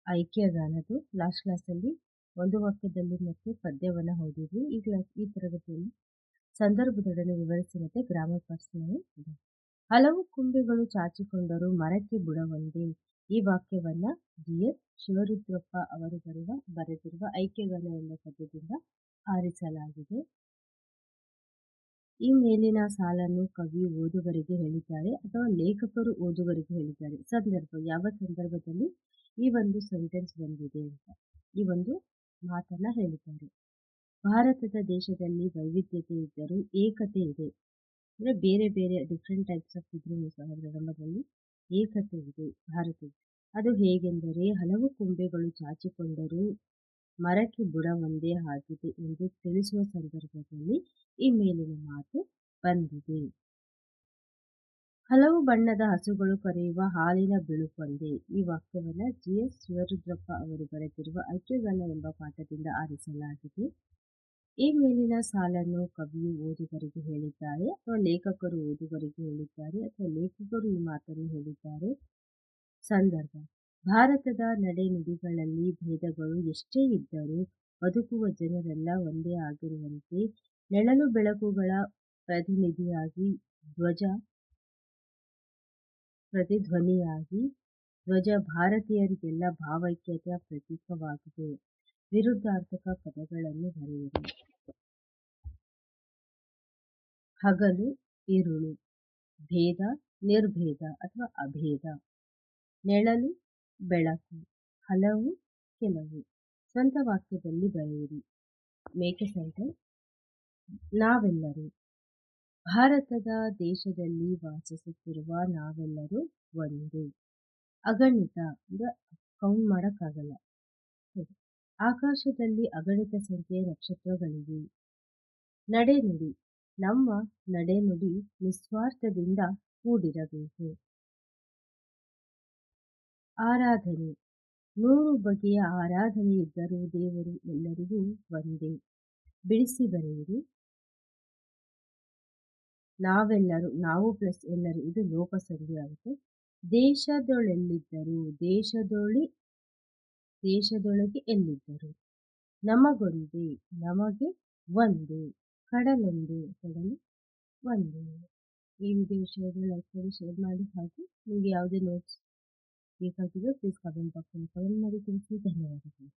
ಐಕ್ಯಗಾನದ್ದು last ಕ್ಲಾಸಲ್ಲಿ ಒಂದು ವಾಕ್ಯದಲ್ಲಿ ಮತ್ತೆ ಪದ್ಯವನ್ನು ಓದಿದ್ವಿ. ಈ ತರಗತಿಯಲ್ಲಿ ಸಂದರ್ಭದೊಡನೆ ವಿವರಿಸಿ ಮತ್ತೆ ಗ್ರಾಮರ್ ಪಾರ್ಟ್ಸ್ನಲ್ಲಿ ಇದೆ. ಹಲವು ಕೊಂಬೆಗಳು ಚಾಚಿಕೊಂಡರೂ ಮರಕ್ಕೆ ಬುಡವೊಂದೇ. ಈ ವಾಕ್ಯವನ್ನ ಜಿ.ಎಸ್. ಶಿವರುದ್ರಪ್ಪ ಅವರು ಬರೆದಿರುವ ಐಕ್ಯಗಾನ ಎಂಬ ಪದ್ಯದಿಂದ ಆರಿಸಲಾಗಿದೆ. ಈ ಮೇಲಿನ ಸಾಲನ್ನು ಕವಿಯು ಓದುಗರಿಗೆ ಹೇಳಿದ್ದಾರೆ ಅಥವಾ ಲೇಖಕರು ಓದುಗರಿಗೆ ಹೇಳಿದ್ದಾರೆ. ಸಂದರ್ಭ, ಯಾವ ಸಂದರ್ಭದಲ್ಲಿ ಈ ಒಂದು ಸೆಂಟೆನ್ಸ್ ಬಂದಿದೆ ಅಂತ ಈ ಒಂದು ಮಾತನ್ನ ಹೇಳಿದ್ದಾರೆ. ಭಾರತದ ದೇಶದಲ್ಲಿ ವೈವಿಧ್ಯತೆ ಇದ್ದರೂ ಏಕತೆ ಇದೆ. ಅಂದ್ರೆ ಬೇರೆ ಬೇರೆ ಡಿಫ್ರೆಂಟ್ ಟೈಪ್ಸ್ ಆಫ್ ಇದ್ರೂ ಸಹ ನಮ್ಮಲ್ಲಿ ಏಕತೆ ಇದೆ ಭಾರತದಲ್ಲಿ. ಅದು ಹೇಗೆಂದರೆ ಹಲವು ಕೊಂಬೆಗಳು ಚಾಚಿಕೊಂಡರೂ ಮರಕ್ಕೆ ಬುಡ ಒಂದೇ ಆಗಿದೆ ಎಂದು ತಿಳಿಸುವ ಸಂದರ್ಭದಲ್ಲಿ ಈ ಮೇಲಿನ ಮಾತು ಬಂದಿದೆ. ಹಲವು ಬಣ್ಣದ ಹಸುಗಳು ಕರೆಯುವ ಹಾಲಿನ ಬಿಳುಪೊಂದೇ. ಈ ವಾಕ್ಯವನ್ನ ಜಿ.ಎಸ್. ಶಿವರುದ್ರಪ್ಪ ಅವರು ಬರೆದಿರುವ ಐಕ್ಯಗಾನ ಎಂಬ ಪಾಠದಿಂದ ಆರಿಸಲಾಗಿದೆ. ಈ ಮೇಲಿನ ಸಾಲನ್ನು ಕವಿಯು ಓದುಗರಿಗೆ ಹೇಳಿದ್ದಾರೆ ಅಥವಾ ಲೇಖಕರು ಓದುಗರಿಗೆ ಹೇಳಿದ್ದಾರೆ ಅಥವಾ ಲೇಖಕರು ಈ ಮಾತನ್ನು ಹೇಳಿದ್ದಾರೆ. ಸಂದರ್ಭ, ಭಾರತದ ನಡೆನುಡಿಗಳಲ್ಲಿ ಭೇದಗಳು ಎಷ್ಟೇ ಇದ್ದರೂ ಬದುಕುವ ಜನರೆಲ್ಲ ಒಂದೇ ಆಗಿರುವಂತೆ ನೆಳಲು ಬೆಳಕುಗಳ ಪ್ರತಿಧ್ವನಿಯಾಗಿ ಧ್ವಜ ಭಾರತೀಯರಿಗೆಲ್ಲ ಭಾವೈಕ್ಯತೆಯ ಪ್ರತೀಕವಾಗಿದೆ. ವಿರುದ್ಧಾರ್ಥಕ ಪದಗಳನ್ನು ಬರೆಯಿರಿ. ಹಗಲು ಇರುಳು, ಭೇದ ನಿರ್ಭೇದ ಅಥವಾ ಅಭೇದ, ನೆಳಲು ಬೆಳಕು, ಹಲವು ಕೆಲವು. ಸ್ವಂತ ವಾಕ್ಯದಲ್ಲಿ ಬರೆಯಿರಿ. Make A sentence. ನಾವೆಲ್ಲರೂ, ಭಾರತದ ದೇಶದಲ್ಲಿ ವಾಸಿಸುತ್ತಿರುವ ನಾವೆಲ್ಲರೂ ಒಂದೇ. ಅಗಣಿತ ಅಂದ್ರೆ ಕೌಂಟ್ ಮಾಡೋಕ್ಕಾಗಲ್ಲ. ಆಕಾಶದಲ್ಲಿ ಅಗಣಿತ ಸಂಖ್ಯೆಯ ನಕ್ಷತ್ರಗಳಿವೆ. ನಡೆನುಡಿ, ನಮ್ಮ ನಡೆನುಡಿ ನಿಸ್ವಾರ್ಥದಿಂದ ಕೂಡಿರಬೇಕು. ಆರಾಧನೆ, 100 ಬಗೆಯ ಆರಾಧನೆ ಇದ್ದರೂ ದೇವರು ಎಲ್ಲರಿಗೂ ಒಂದೇ. ಬಿಡಿಸಿ ಬರೆಯಿರಿ. ನಾವೆಲ್ಲರೂ, ನಾವು ಪ್ಲಸ್ ಎಲ್ಲರೂ, ಇದು ಲೋಪಸಂಧಿ ಆಗುತ್ತೆ. ದೇಶದೊಳೆಲ್ಲಿದ್ದರು, ದೇಶದೊಳಗೆ ಎಲ್ಲಿದ್ದರು. ನಮಗೊಂದೇ, ನಮಗೆ ಒಂದೇ. ಕಡಲೊಂದೇ, ಕಡಲು ಒಂದೇ. ಈ ವಿಡಿಯೋ ವಿಷಯಗಳು ಲೈಕ್ ಮಾಡಿ, ಶೇರ್ ಮಾಡಿ. ಹಾಗೂ ನಿಮಗೆ ಯಾವುದೇ ನೋಟ್ಸ್ ಬೇಕಾಗಿದ್ರೆ ಪ್ಲೀಸ್ ಕಮೆಂಟ್ ಬಾಕ್ಸಲ್ಲಿ ಕಮೆಂಟ್ ಮಾಡಿ ತಿಳಿಸಿ. ಧನ್ಯವಾದಗಳು.